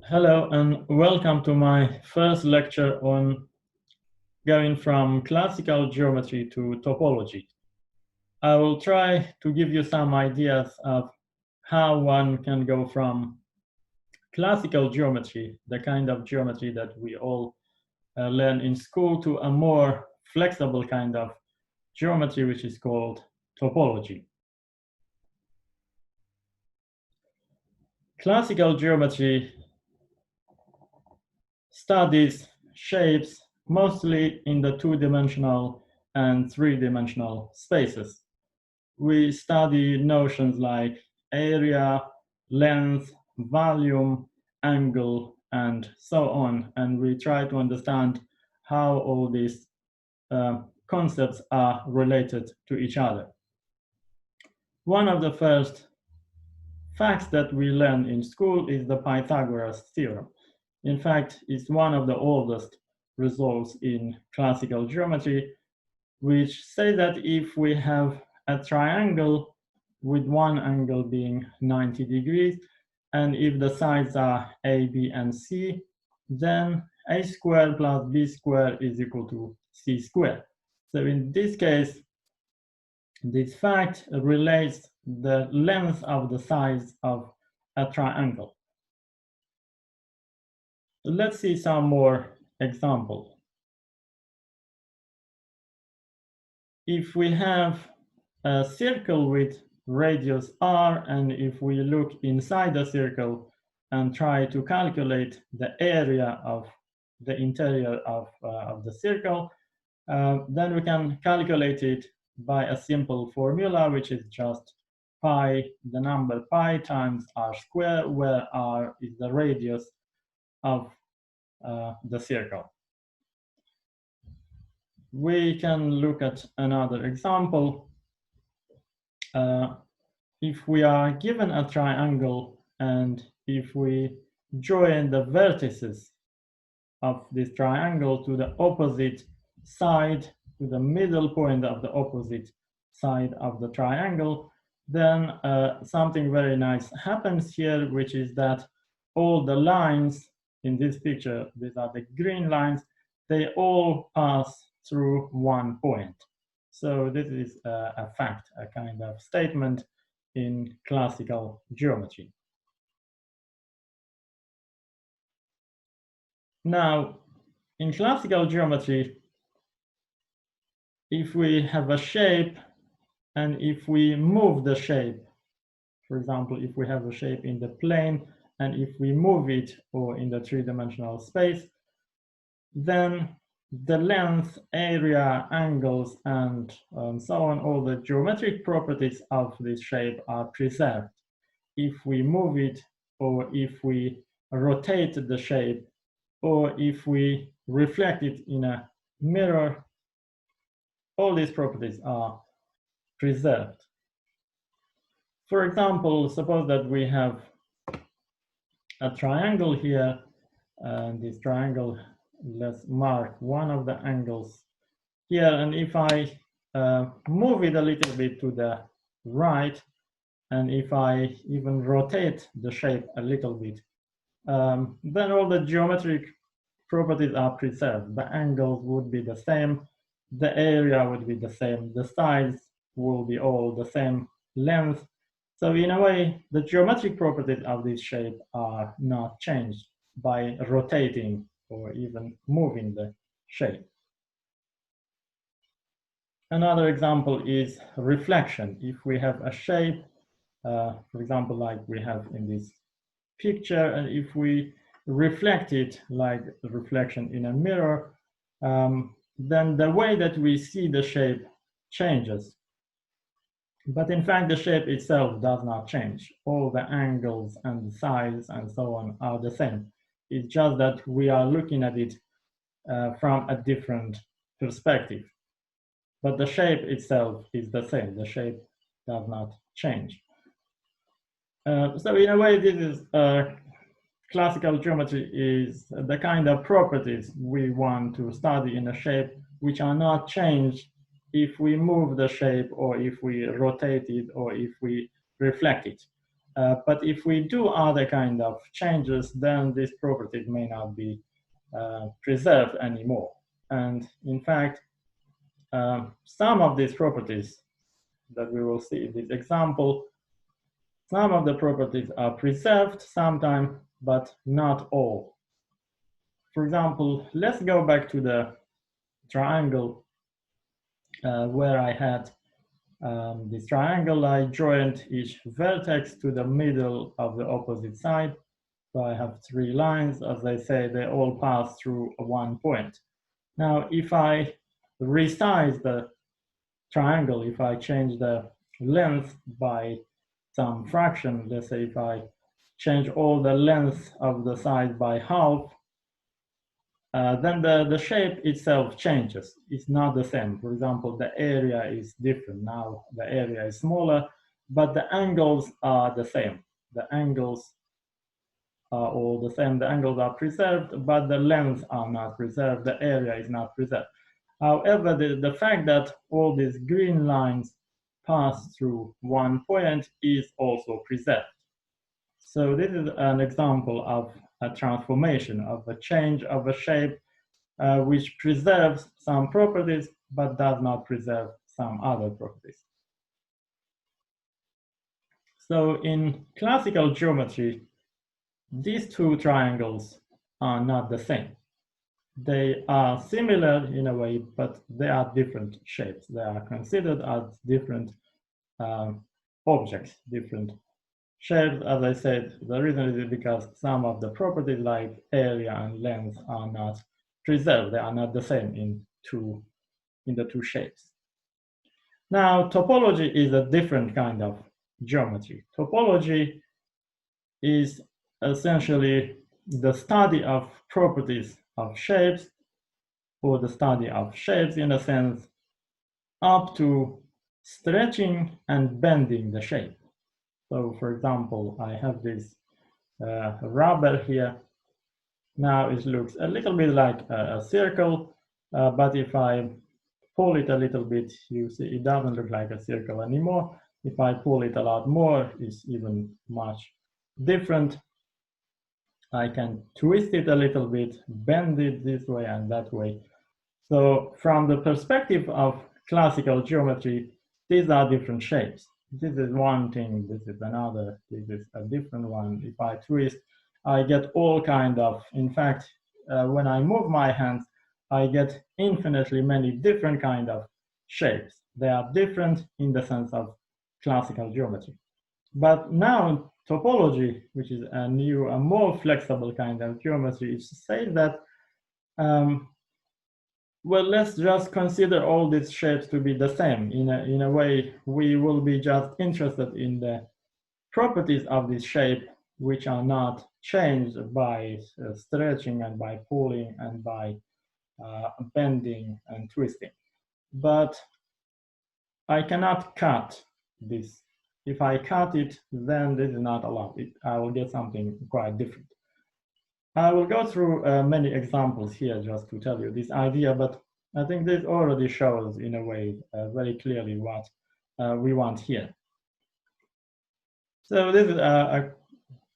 Hello and welcome to my first lecture on going from classical geometry to topology. I will try to give you some ideas of how one can go from classical geometry, the kind of geometry that we all learn in school, to a more flexible kind of geometry, which is called topology. Classical geometry studies shapes mostly in the two-dimensional and three-dimensional spaces. We study notions like area, length, volume, angle, and so on, and we try to understand how all these concepts are related to each other. One of the first facts that we learn in school is the Pythagoras Theorem. In fact, it's one of the oldest results in classical geometry, which say that if we have a triangle with one angle being 90 degrees, and if the sides are A, B, and C, then A squared plus B squared is equal to C squared. So in this case, this fact relates the length of the sides of a triangle. Let's see some more examples. If we have a circle with radius r, and if we look inside the circle and try to calculate the area of the interior of the circle, then we can calculate it by a simple formula, which is just pi, the number pi times r squared, where r is the radius of the circle. We can look at another example. If we are given a triangle and if we join the vertices of this triangle to the opposite side, to the middle point of the opposite side of the triangle, then something very nice happens here, which is that all the lines in this picture, these are the green lines, they all pass through one point. So this is a fact, a kind of statement in classical geometry. Now, in classical geometry, if we have a shape and if we move the shape, for example, if we have a shape in the plane and if we move it or in the three-dimensional space, then the length, area, angles, and so on, all the geometric properties of this shape are preserved. If we move it, or if we rotate the shape, or if we reflect it in a mirror, all these properties are preserved. For example, suppose that we have a triangle here, and this triangle, let's mark one of the angles here, and if I move it a little bit to the right, and if I even rotate the shape a little bit, then all the geometric properties are preserved. The angles would be the same, the area would be the same, the sides will be all the same length. So in a way, the geometric properties of this shape are not changed by rotating or even moving the shape. Another example is reflection. If we have a shape, for example, like we have in this picture, and if we reflect it like the reflection in a mirror, then the way that we see the shape changes. But in fact, the shape itself does not change. All the angles and the sides and so on are the same. It's just that we are looking at it from a different perspective. But the shape itself is the same. The shape does not change. So in a way, this is classical geometry is the kind of properties we want to study in a shape which are not changed if we move the shape or if we rotate it or if we reflect it. But if we do other kind of changes, then these properties may not be preserved anymore. And in fact, some of these properties that we will see in this example, some of the properties are preserved sometimes, but not all. For example, let's go back to the triangle where I had this triangle. I joined each vertex to the middle of the opposite side. So I have 3 lines. As I say, they all pass through one point. Now, if I resize the triangle, if I change the length by some fraction, let's say if I change all the length of the side by half, then the shape itself changes. It's not the same. For example, the area is different. Now the area is smaller, but the angles are the same. The angles are all the same. The angles are preserved, but the lengths are not preserved. The area is not preserved. However, the fact that all these green lines pass through one point is also preserved. So this is an example of a transformation, of a change of a shape which preserves some properties but does not preserve some other properties. So in classical geometry, these two triangles are not the same. They are similar in a way, but they are different shapes. They are considered as different objects, different shapes. As I said, the reason is because some of the properties like area and length are not preserved. They are not the same in the two shapes. Now, topology is a different kind of geometry. Topology is essentially the study of properties of shapes, or the study of shapes in a sense, up to stretching and bending the shape. So for example, I have this rubber here. Now it looks a little bit like a circle, but if I pull it a little bit, you see it doesn't look like a circle anymore. If I pull it a lot more, it's even much different. I can twist it a little bit, bend it this way and that way. So from the perspective of classical geometry, these are different shapes. This is one thing, this is another, this is a different one. If I twist, I get all kind of, in fact, when I move my hands, I get infinitely many different kind of shapes. They are different in the sense of classical geometry. But now topology, which is a new, a more flexible kind of geometry, is to say that, well, let's just consider all these shapes to be the same. In a way, we will be just interested in the properties of this shape, which are not changed by stretching and by pulling and by bending and twisting. But I cannot cut this. If I cut it, then this is not allowed. I will get something quite different. I will go through many examples here just to tell you this idea, but I think this already shows in a way very clearly what we want here. So this is a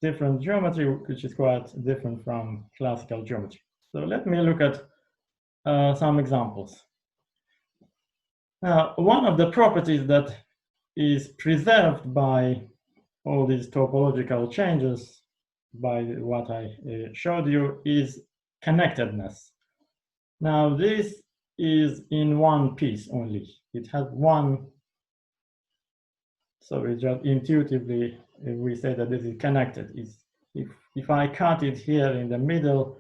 different geometry, which is quite different from classical geometry. So let me look at some examples. Now, one of the properties that is preserved by all these topological changes, by what I showed you, is connectedness. Now, this is in one piece only. It has one, so it just intuitively, if we say that this is connected, if I cut it here in the middle,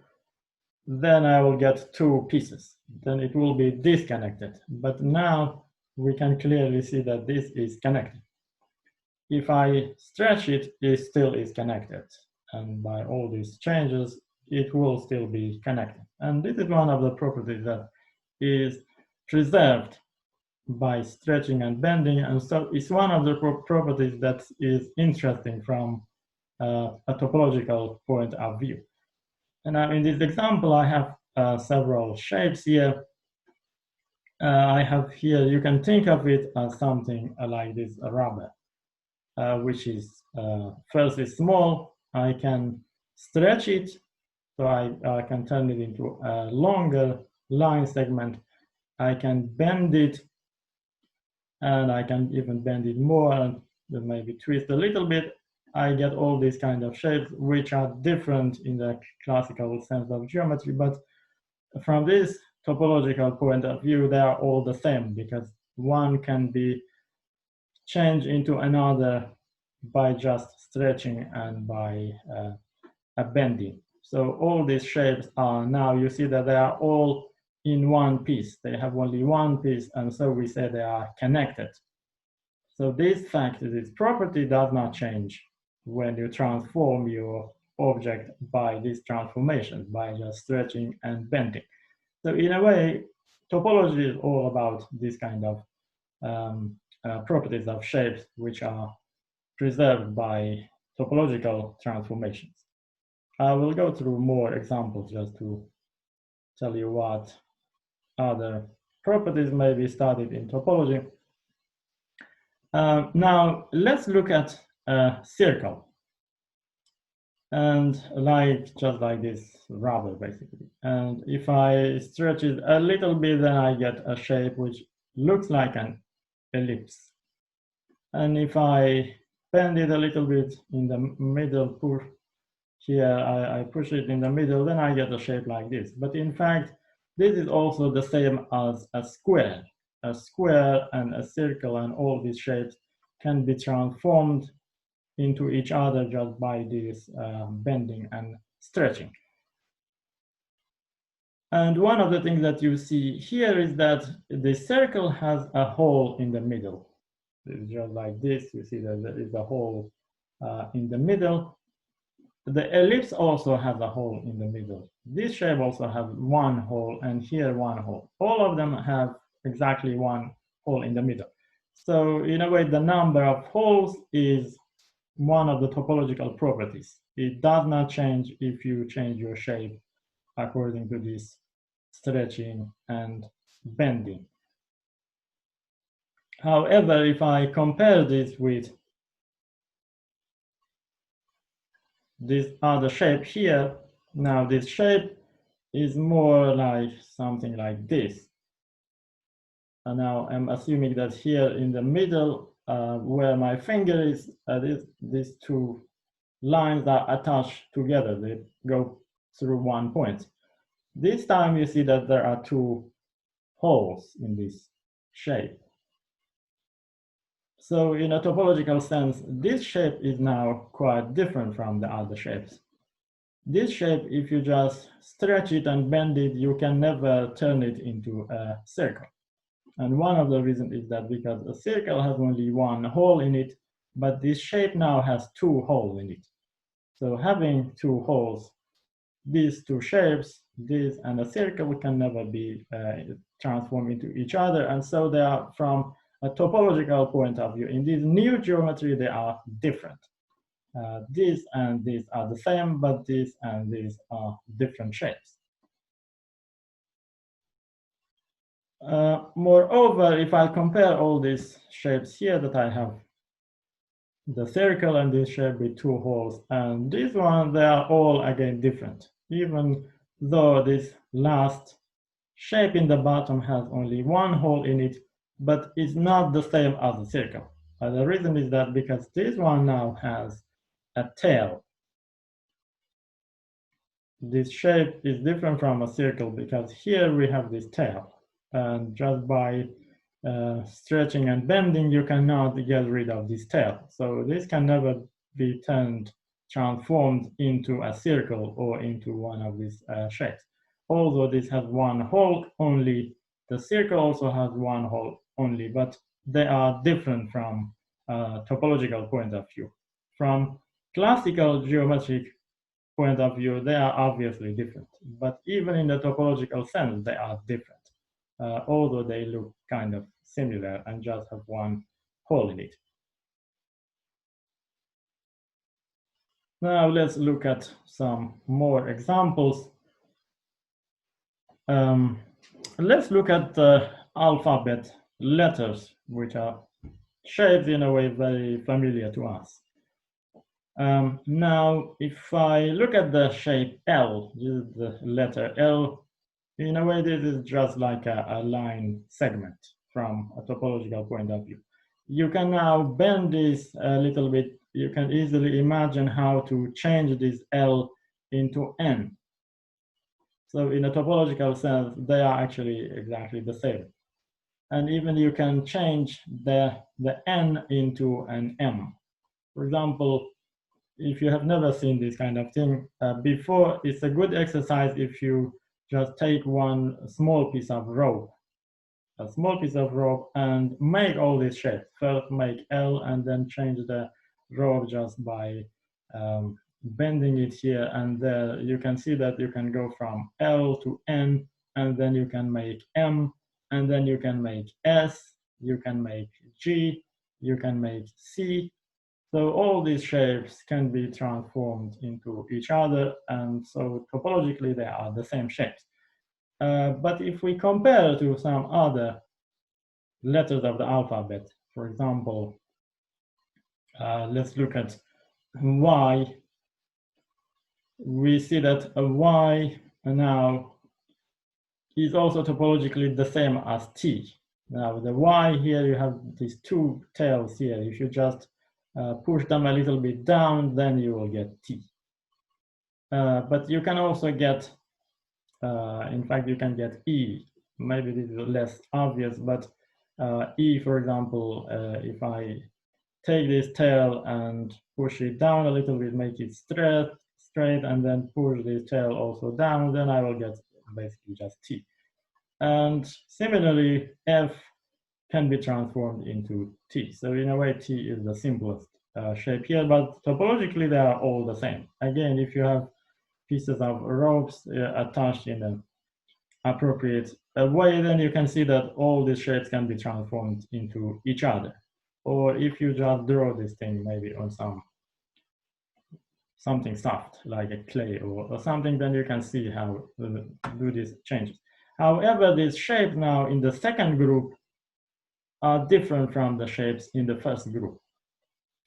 then I will get two pieces. Then it will be disconnected. But now we can clearly see that this is connected. If I stretch it, it still is connected. And by all these changes, it will still be connected. And this is one of the properties that is preserved by stretching and bending. And so it's one of the properties that is interesting from a topological point of view. And now in this example, I have several shapes here. I have here, you can think of it as something like this rubber. which is first is small, I can stretch it, so I can turn it into a longer line segment. I can bend it, and I can even bend it more and maybe twist a little bit. I get all these kind of shapes, which are different in the classical sense of geometry, but from this topological point of view, they are all the same, because one can be changed into another by just stretching and by a bending. So all these shapes are now, you see that they are all in one piece. They have only one piece, and so we say they are connected. So this fact, this property does not change when you transform your object by these transformations, by just stretching and bending. So in a way, topology is all about this kind of properties of shapes which are preserved by topological transformations. I will go through more examples just to tell you what other properties may be studied in topology. Now let's look at a circle, and just like this rubber basically. And if I stretch it a little bit, then I get a shape which looks like an ellipse. And if I bend it a little bit in the middle, push here, I push it in the middle, then I get a shape like this. But in fact, this is also the same as a square. A square and a circle and all these shapes can be transformed into each other just by this bending and stretching. And one of the things that you see here is that the circle has a hole in the middle. It's just like this. You see that there is a hole in the middle. The ellipse also has a hole in the middle. This shape also has one hole, and here one hole. All of them have exactly one hole in the middle. So in a way, the number of holes is one of the topological properties. It does not change if you change your shape according to this stretching and bending. However, if I compare this with this other shape here, now this shape is more like something like this. And now I'm assuming that here in the middle, where my finger is, these two lines are attached together. They go through one point. This time you see that there are two holes in this shape. So in a topological sense, this shape is now quite different from the other shapes. This shape, if you just stretch it and bend it, you can never turn it into a circle. And one of the reasons is that because a circle has only one hole in it, but this shape now has two holes in it. So having two holes, these two shapes, this and a circle, can never be transformed into each other. And so they are, from a topological point of view, in this new geometry, they are different. These and these are the same, but these and these are different shapes. Moreover, if I compare all these shapes here that I have, the circle and this shape with two holes, and this one, they are all again different, even though this last shape in the bottom has only one hole in it, but it's not the same as a circle. The reason is that because this one now has a tail. This shape is different from a circle because here we have this tail, and just by stretching and bending, you cannot get rid of this tail. So this can never be transformed into a circle or into one of these shapes. Although this has one hole only, the circle also has one hole only, but they are different from a topological point of view. From classical geometric point of view, they are obviously different, but even in the topological sense, they are different. Although they look kind of similar and just have one hole in it. Now let's look at some more examples. Let's look at the alphabet letters, which are shapes in a way very familiar to us. Now, if I look at the shape L, the letter L, in a way, this is just like a line segment from a topological point of view. You can now bend this a little bit. You can easily imagine how to change this L into N. So in a topological sense, they are actually exactly the same. And even you can change the N into an M. For example, if you have never seen this kind of thing before, it's a good exercise if you just take one small piece of rope, and make all these shapes. First make L and then change the rope just by bending it here and there. You can see that you can go from L to N, and then you can make M, and then you can make S, you can make G, you can make C. So all these shapes can be transformed into each other, and so topologically they are the same shapes. But if we compare to some other letters of the alphabet, for example, let's look at Y. We see that a Y now is also topologically the same as T. Now the Y here, you have these two tails here. If you just push them a little bit down, then you will get T. But you can also get, in fact, you can get E. Maybe this is less obvious, but E, for example, if I take this tail and push it down a little bit, make it straight, and then push this tail also down, then I will get basically just T. And similarly, F can be transformed into T. So in a way, T is the simplest shape here, but topologically, they are all the same. Again, if you have pieces of ropes attached in an appropriate way, then you can see that all these shapes can be transformed into each other. Or if you just draw this thing maybe on something soft, like a clay or something, then you can see how to do these changes. However, these shapes now in the second group are different from the shapes in the first group.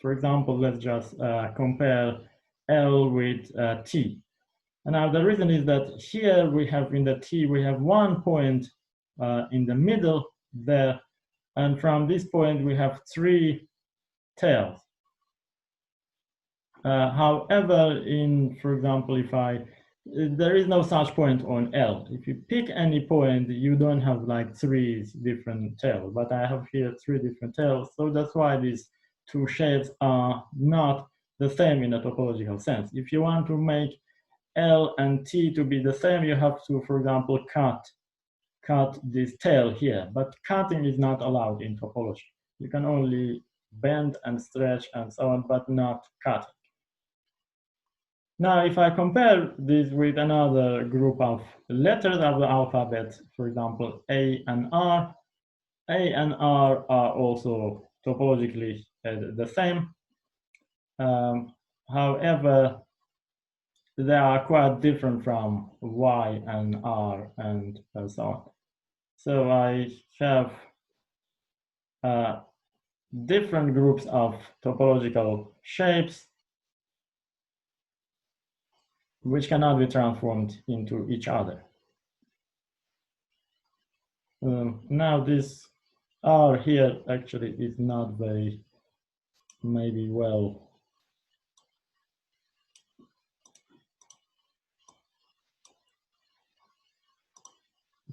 For example, let's just compare L with T. And now the reason is that here we have in the T, we have one point in the middle there. And from this point, we have three tails. However, for example, there is no such point on L. If you pick any point, you don't have like three different tails, but I have here three different tails. So that's why these two shapes are not the same in a topological sense. If you want to make L and T to be the same, you have to, for example, cut this tail here, but cutting is not allowed in topology. You can only bend and stretch and so on, but not cut. Now, if I compare this with another group of letters of the alphabet, for example, A and R are also topologically the same. However, they are quite different from Y and R and so on. So I have different groups of topological shapes which cannot be transformed into each other. Now this R here actually is not very, maybe well.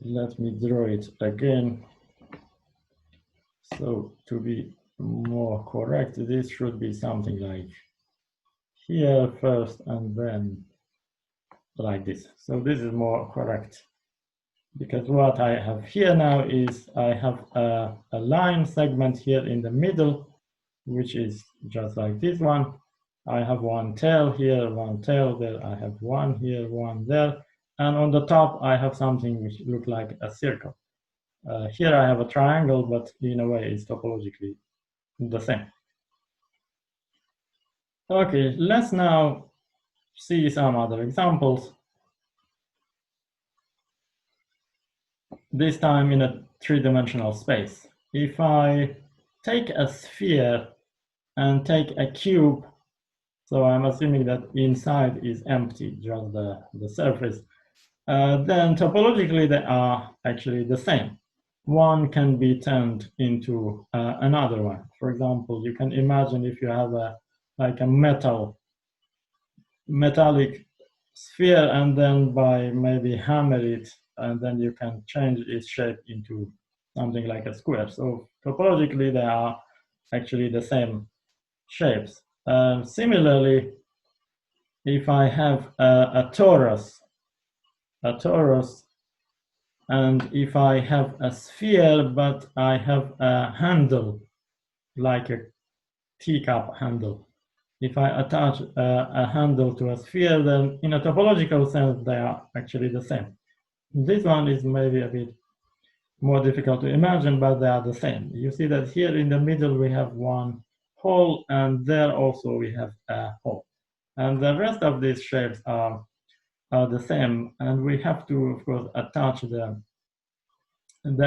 Let me draw it again. So to be more correct, this should be something like here first and then like this. So this is more correct, because what I have here now is I have a line segment here in the middle, which is just like this one. I have one tail here, one tail there. I have one here, one there. And on the top, I have something which looks like a circle. Here I have a triangle, but in a way it's topologically the same. Okay, let's now see some other examples. This time in a three-dimensional space. If I take a sphere and take a cube. So I'm assuming that inside is empty, just the surface. Then topologically they are actually the same. One can be turned into another one. For example, you can imagine if you have like a metallic sphere, and then by maybe hammer it, and then you can change its shape into something like a square. So topologically, they are actually the same shapes. Similarly, if I have a torus, and if I have a sphere, but I have a handle, like a teacup handle, if I attach a handle to a sphere, then in a topological sense, they are actually the same. This one is maybe a bit more difficult to imagine, but they are the same. You see that here in the middle, we have one hole, and there also we have a hole. And the rest of these shapes are the same, and we have to, of course, attach the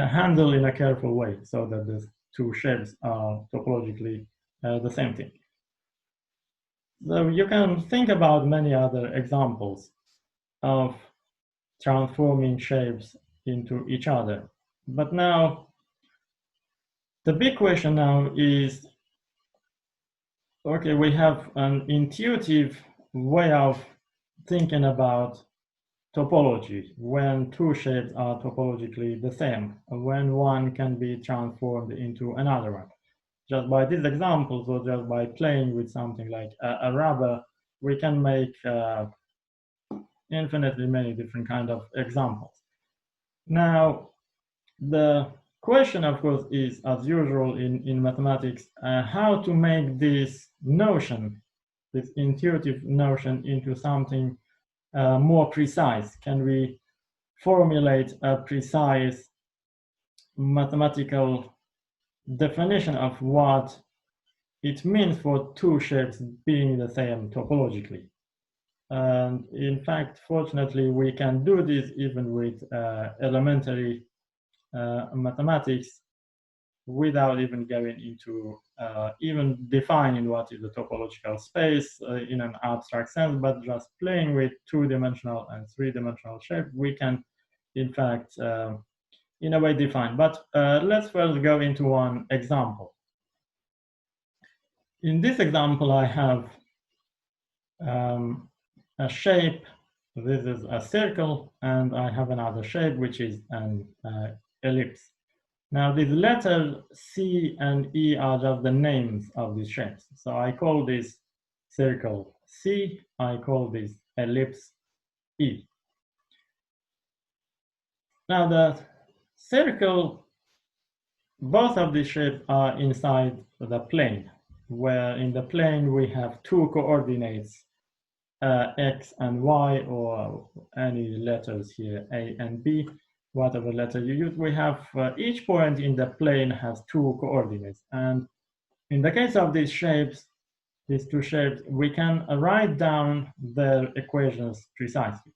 handle in a careful way so that the two shapes are topologically the same thing. So you can think about many other examples of transforming shapes into each other. But now, the big question now is, okay, we have an intuitive way of thinking about topology when two shapes are topologically the same, when one can be transformed into another one. Just by these examples, or just by playing with something like a rubber, we can make infinitely many different kind of examples. Now, the question, of course, is, as usual in mathematics, how to make this notion, this intuitive notion, into something more precise. Can we formulate a precise mathematical definition of what it means for two shapes being the same topologically? And in fact, fortunately, we can do this even with elementary mathematics without even going into even defining what is a topological space in an abstract sense, but just playing with two-dimensional and three-dimensional shape, we can, in fact, in a way define. But let's first go into one example. In this example, I have a shape. This is a circle, and I have another shape, which is an ellipse. Now, these letters C and E are just the names of these shapes. So I call this circle C, I call this ellipse E. Now, the circle, both of these shapes are inside the plane, where in the plane we have two coordinates, X and Y, or any letters here, A and B. Whatever letter you use, we have each point in the plane has two coordinates. And in the case of these shapes, these two shapes, we can write down their equations precisely.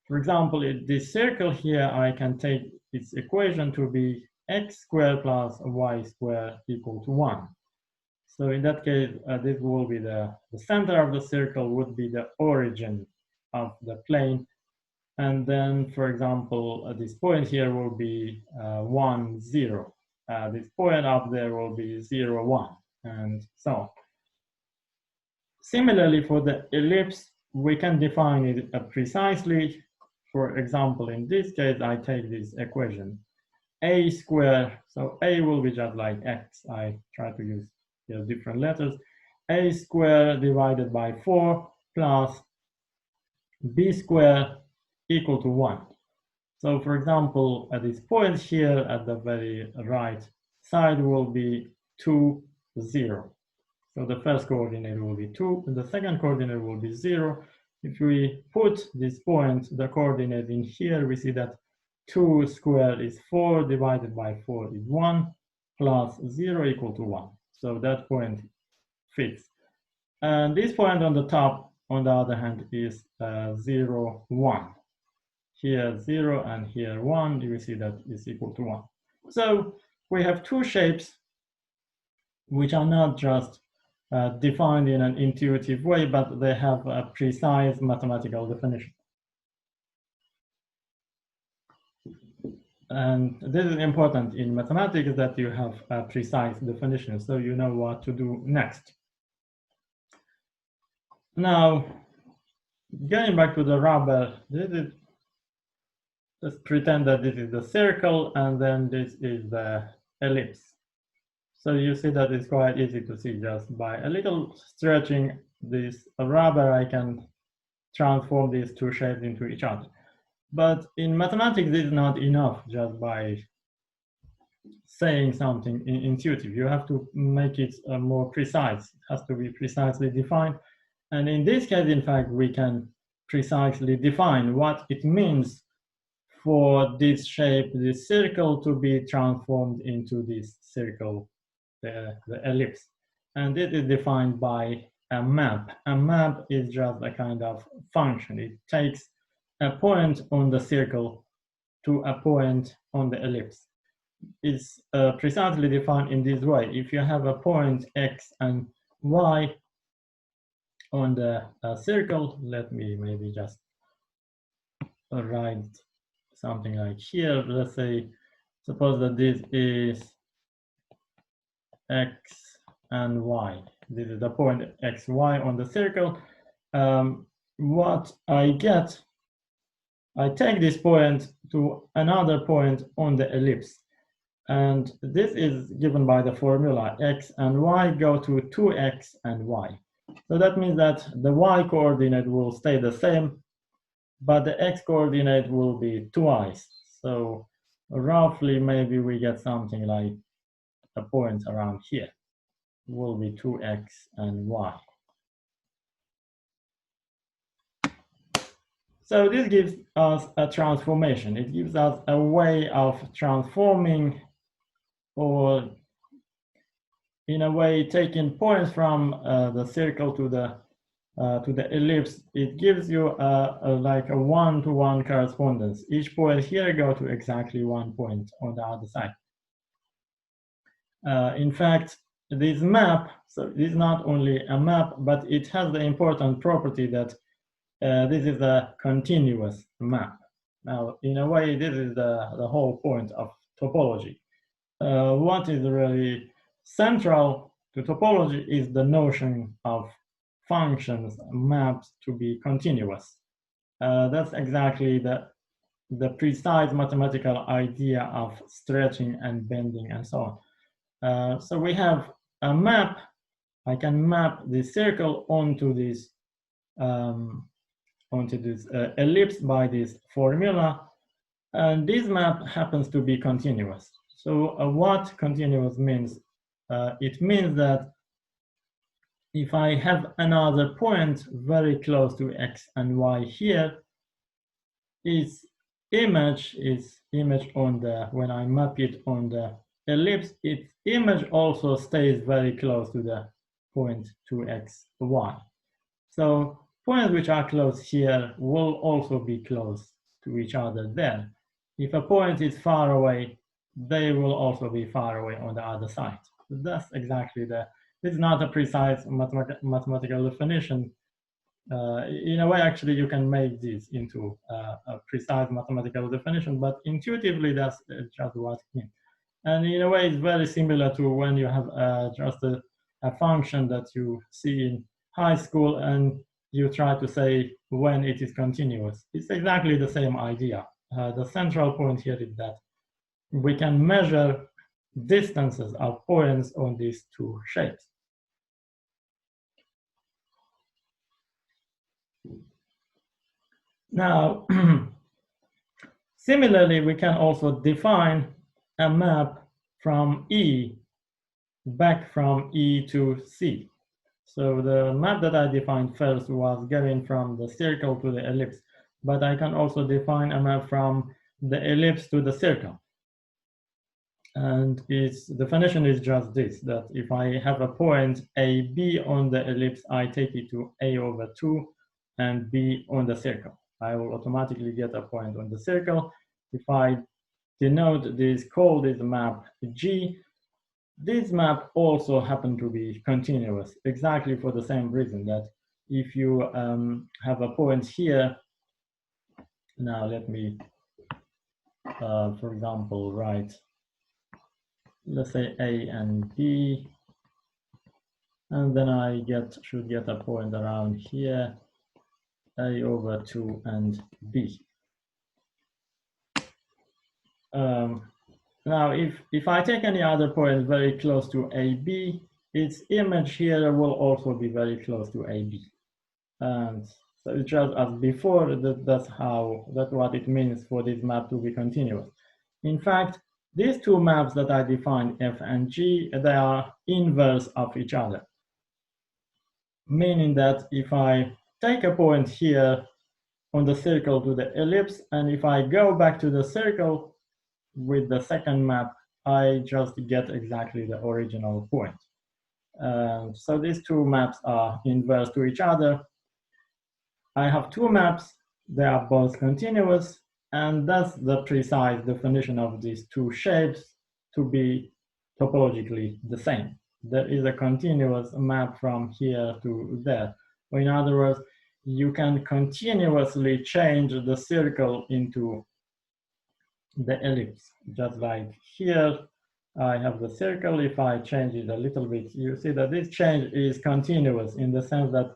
For example, in this circle here, I can take its equation to be x squared plus y squared equal to 1. So in that case, this will be the center of the circle would be the origin of the plane. And then, for example, this point here will be 1, 0. This point up there will be 0, 1, and so on. Similarly, for the ellipse, we can define it precisely. For example, in this case, I take this equation, a squared, so a will be just like x. I try to use different letters. A squared divided by 4 plus b squared equal to 1. So for example, at this point here at the very right side will be 2, 0. So the first coordinate will be 2, and the second coordinate will be 0. If we put this point, the coordinate in here, we see that 2 squared is 4, divided by 4 is 1, plus 0 equal to 1. So that point fits. And this point on the top, on the other hand, is 0, 1. Here 0 and here 1, you see that is equal to 1. So we have two shapes which are not just defined in an intuitive way, but they have a precise mathematical definition. And this is important in mathematics, that you have a precise definition, so you know what to do next. Now, going back to the rubber, let's pretend that this is the circle and then this is the ellipse. So you see that it's quite easy to see. Just by a little stretching this rubber, I can transform these two shapes into each other. But in mathematics, this is not enough just by saying something intuitive. You have to make it more precise. It has to be precisely defined. And in this case, in fact, we can precisely define what it means for this shape, this circle, to be transformed into this circle, the ellipse. And it is defined by a map. A map is just a kind of function. It takes a point on the circle to a point on the ellipse. It's precisely defined in this way. If you have a point x and y on the circle, let me maybe just write something like here. Let's say, suppose that this is x and y. This is the point x, y on the circle. What I get, I take this point to another point on the ellipse. And this is given by the formula x and y go to 2x and y. So that means that the y coordinate will stay the same, but the x coordinate will be twice. So roughly, maybe we get something like a point around here. Will be 2x and y. So this gives us a transformation. It gives us a way of transforming, or in a way taking points from the circle to the ellipse. It gives you like a one-to-one correspondence. Each point here goes to exactly 1 point on the other side. In fact, this map, so it is not only a map, but it has the important property that this is a continuous map. Now, in a way, this is the whole point of topology. What is really central to topology is the notion of functions mapped to be continuous. That's exactly the precise mathematical idea of stretching and bending and so on. So we have a map. I can map the circle onto this ellipse by this formula, and this map happens to be continuous. So what continuous means? It means that if I have another point very close to x and y here, its image on the, when I map it on the ellipse, its image also stays very close to the point 2x, y. So points which are close here will also be close to each other there. If a point is far away, they will also be far away on the other side. So that's exactly this is not a precise mathematical definition. In a way, actually, you can make this into a precise mathematical definition, but intuitively, that's just what it means. And in a way, it's very similar to when you have just a function that you see in high school and you try to say when it is continuous. It's exactly the same idea. The central point here is that we can measure distances of points on these two shapes. Now, similarly, we can also define a map from E back from E to C. So the map that I defined first was going from the circle to the ellipse, but I can also define a map from the ellipse to the circle. And its definition is just this, that if I have a point AB on the ellipse, I take it to A over 2 and B on the circle. I will automatically get a point on the circle. If I denote this, call this map G, this map also happens to be continuous, exactly for the same reason that if you have a point here, now let me, for example, write, let's say A and B, and then I should get a point around here, A over 2 and B. Now, if I take any other point very close to AB, its image here will also be very close to AB. And so just as before, that's what it means for this map to be continuous. In fact, these two maps that I defined, F and G, they are inverse of each other. Meaning that if I take a point here on the circle to the ellipse, and if I go back to the circle with the second map, I just get exactly the original point. So these two maps are inverse to each other. I have two maps, they are both continuous, and that's the precise definition of these two shapes to be topologically the same. There is a continuous map from here to there. Or in other words, you can continuously change the circle into the ellipse. Just like here, I have the circle. If I change it a little bit, you see that this change is continuous in the sense that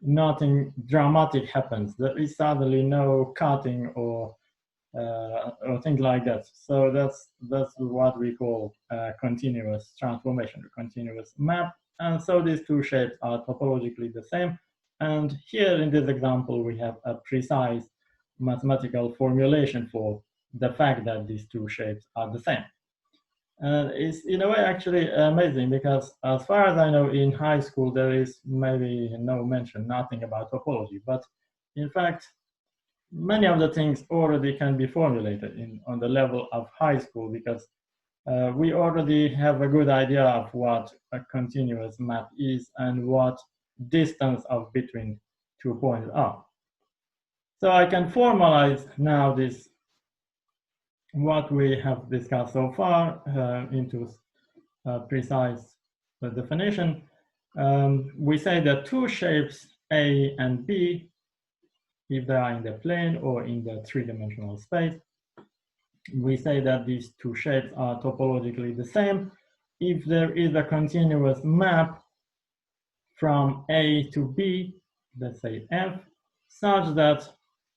nothing dramatic happens. There is suddenly no cutting or things like that. So that's what we call continuous transformation, a continuous map. And so these two shapes are topologically the same. And here in this example, we have a precise mathematical formulation for the fact that these two shapes are the same. And it's in a way actually amazing because as far as I know, in high school, there is maybe no mention, nothing about topology. But in fact, many of the things already can be formulated on the level of high school because we already have a good idea of what a continuous map is and what distance of between 2 points are. So I can formalize now this, what we have discussed so far into precise definition. We say that two shapes A and B, if they are in the plane or in the three-dimensional space, we say that these two shapes are topologically the same if there is a continuous map from A to B, let's say F, such that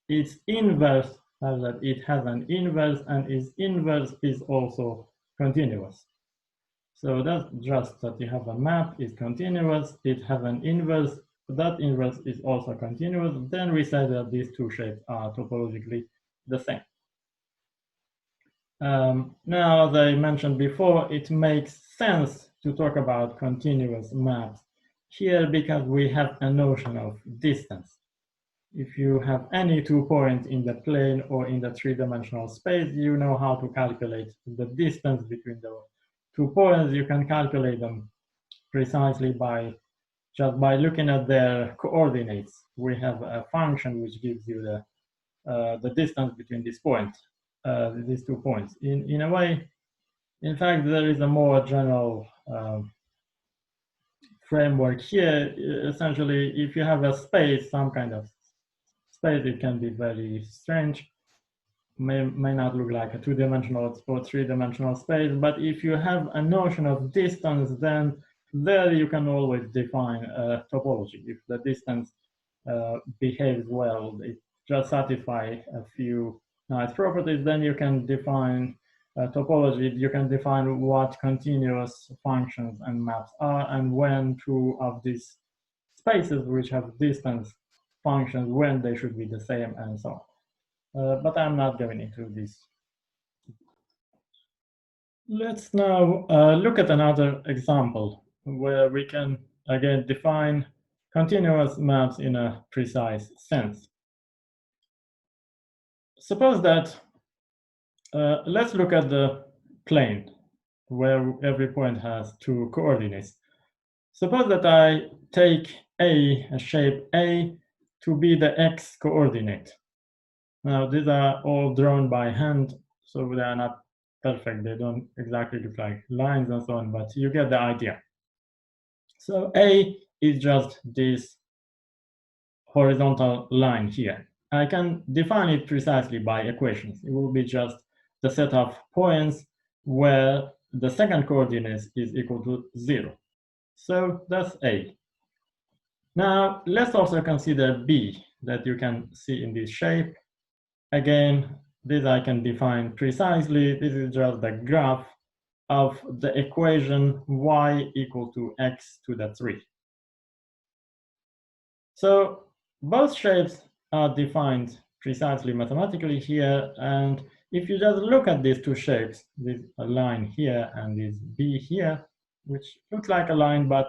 its inverse, such that it has an inverse and its inverse is also continuous. So that's just that you have a map, is continuous, it has an inverse, that inverse is also continuous, then we say that these two shapes are topologically the same. Now, as I mentioned before, it makes sense to talk about continuous maps here because we have a notion of distance. If you have any 2 points in the plane or in the three-dimensional space, you know how to calculate the distance between the 2 points. You can calculate them precisely just by looking at their coordinates. We have a function which gives you the distance between these points. These 2 points. In a way, in fact, there is a more general framework here. Essentially, if you have a space, some kind of space, it can be very strange. May not look like a 2-dimensional or 3-dimensional space, but if you have a notion of distance, then there you can always define a topology. If the distance behaves well, it just satisfies a few nice properties, then you can define topology. You can define what continuous functions and maps are, and when two of these spaces which have distance functions, when they should be the same, and so on. But I'm not going into this. Let's now look at another example where we can again define continuous maps in a precise sense. Suppose that, let's look at the plane where every point has 2 coordinates. Suppose that I take a shape A to be the x coordinate. Now these are all drawn by hand, so they are not perfect. They don't exactly look like lines and so on, but you get the idea. So A is just this horizontal line here. I can define it precisely by equations. It will be just the set of points where the second coordinate is equal to 0. So that's A. Now, let's also consider B that you can see in this shape. Again, this I can define precisely. This is just the graph of the equation y equal to x to the 3. So both shapes are defined precisely mathematically here. And if you just look at these two shapes, this line here and this B here, which looks like a line but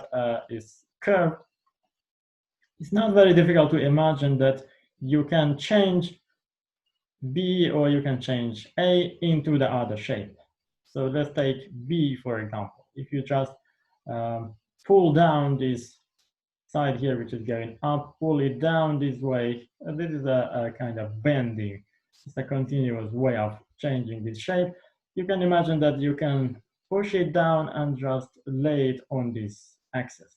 is curved, it's not very difficult to imagine that you can change B or you can change A into the other shape. So let's take B, for example. If you just pull down this side here, which is going up, pull it down this way, this is a kind of bending. It's a continuous way of changing this shape. You can imagine that you can push it down and just lay it on this axis.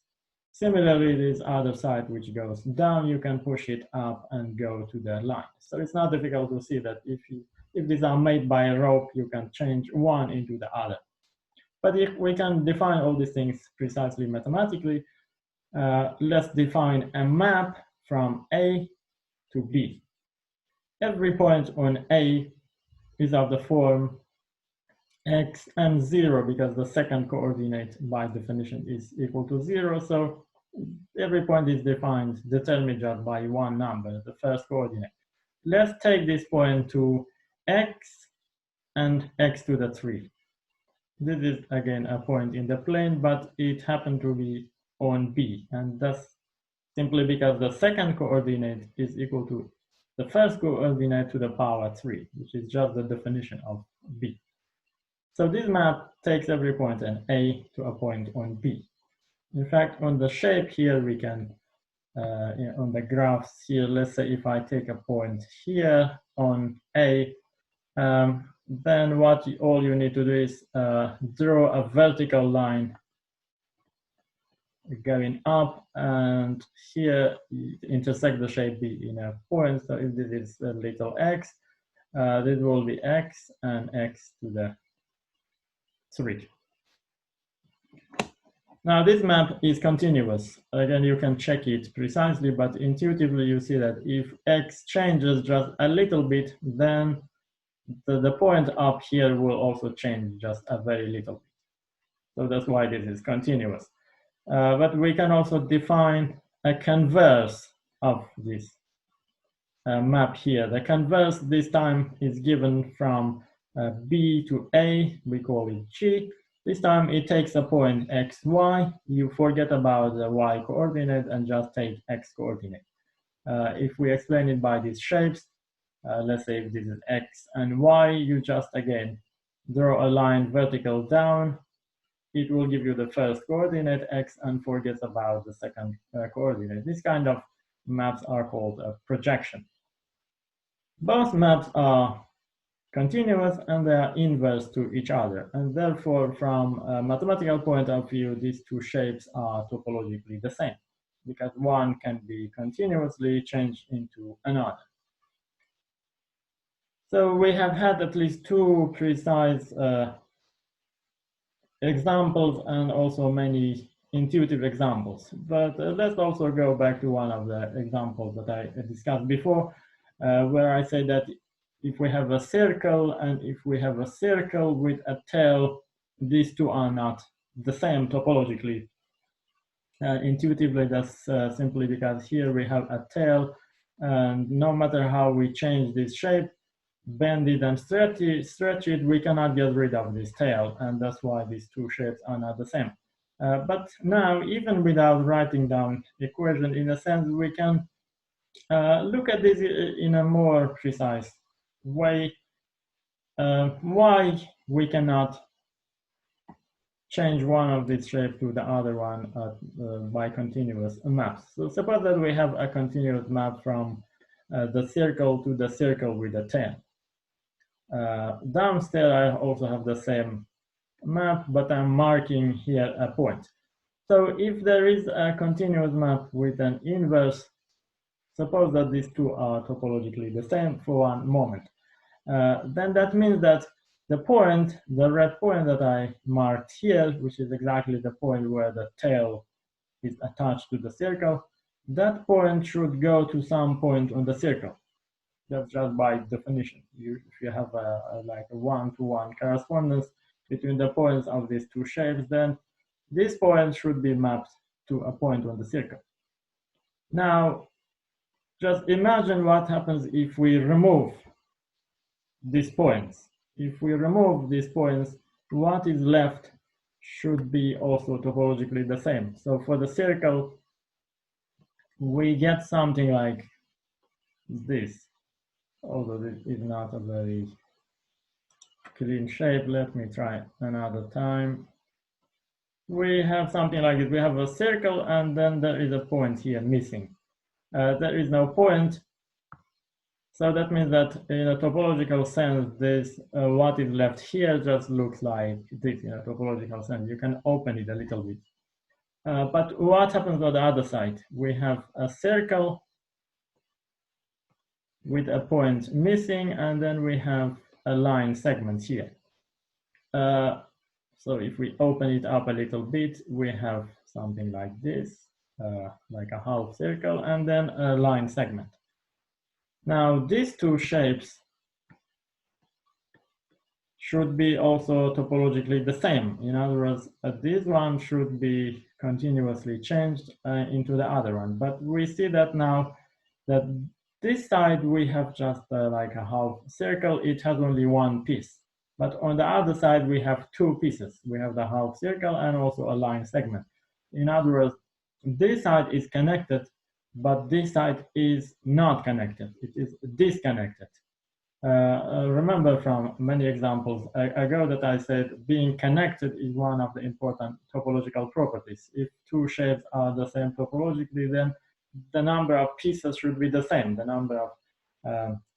Similarly, this other side which goes down, you can push it up and go to the line. So it's not difficult to see that if these are made by a rope, you can change one into the other. But if we can define all these things precisely mathematically, let's define a map from A to B. Every point on A is of the form x and 0, because the second coordinate by definition is equal to 0. So every point is determined just by one number, the first coordinate. Let's take this point to x and x to the 3. This is again a point in the plane, but it happened to be on B, and that's simply because the second coordinate is equal to the first coordinate to the power 3, which is just the definition of B. So this map takes every point on A to a point on B. In fact, on the shape here, we can, on the graphs here, let's say if I take a point here on A, then all you need to do is draw a vertical line going up, and here intersect the shape B in a point. So if this is a little x, this will be x and x to the 3. Now this map is continuous. Again, you can check it precisely, but intuitively you see that if x changes just a little bit, then the point up here will also change just a very little bit. So that's why this is continuous. But we can also define a converse of this map here. The converse this time is given from B to A, we call it G. This time it takes a point x, y. You forget about the y coordinate and just take x coordinate. If we explain it by these shapes, let's say if this is x and y, you just again draw a line vertical down. It will give you the first coordinate x and forgets about the second coordinate. This kind of maps are called a projection. Both maps are continuous and they are inverse to each other, and therefore from a mathematical point of view, these two shapes are topologically the same, because one can be continuously changed into another. So we have had at least two precise examples and also many intuitive examples, but let's also go back to one of the examples that I discussed before, where I say that if we have a circle and if we have a circle with a tail, these two are not the same topologically. Intuitively, that's simply because here we have a tail, and no matter how we change this shape, bend it and stretch it, we cannot get rid of this tail, and that's why these two shapes are not the same. But now, even without writing down equation, in a sense, we can look at this in a more precise way. Why we cannot change one of these shapes to the other one by continuous maps. So suppose that we have a continuous map from the circle to the circle with a tail. downstairs I also have the same map, but I'm marking here a point. So if there is a continuous map with an inverse, suppose that these two are topologically the same for one moment, then that means that the point, the red point that I marked here, which is exactly the point where the tail is attached to the circle, that point should go to some point on the circle. That's just by definition. If you have like a one-to-one correspondence between the points of these two shapes, then this point should be mapped to a point on the circle. Now, just imagine what happens if we remove these points. If we remove these points, what is left should be also topologically the same. So for the circle, we get something like this, although this is not a very clean shape. Let me try another time. We have something like this. We have a circle, and then there is a point here missing. There is no point. So that means that in a topological sense, this what is left here just looks like this in a topological sense. You can open it a little bit. But what happens on the other side? We have a circle with a point missing, and then we have a line segment here. So if we open it up a little bit, we have something like this, like a half circle, and then a line segment. Now, these two shapes should be also topologically the same. In other words, this one should be continuously changed into the other one. But we see that now that this side we have just like a half circle. It has only one piece. But on the other side, we have two pieces. We have the half circle and also a line segment. In other words, this side is connected, but this side is not connected. It is disconnected. Remember from many examples ago that I said being connected is one of the important topological properties. If two shapes are the same topologically, then the number of pieces should be the same, the number of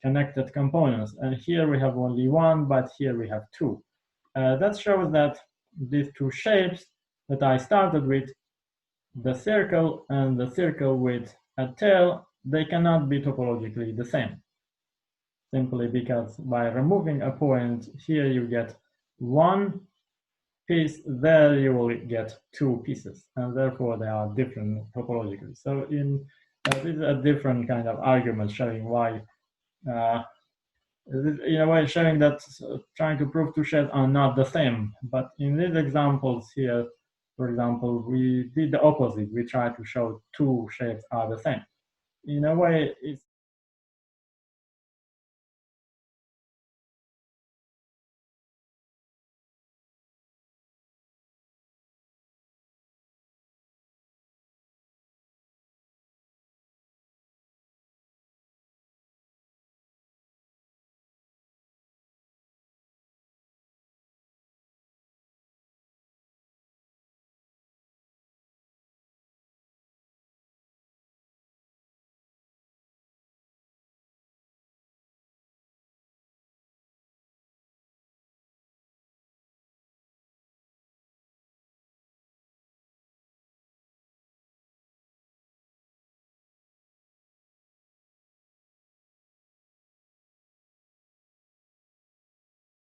connected components. And here we have only one, but here we have two. That shows that these two shapes that I started with, the circle and the circle with a tail, they cannot be topologically the same. Simply because by removing a point, here you get one piece, there you will get two pieces, and therefore they are different topologically. So this is a different kind of argument showing why, in a way showing that trying to prove two shapes are not the same. But in these examples here, for example, we did the opposite. We tried to show two shapes are the same. In a way, it's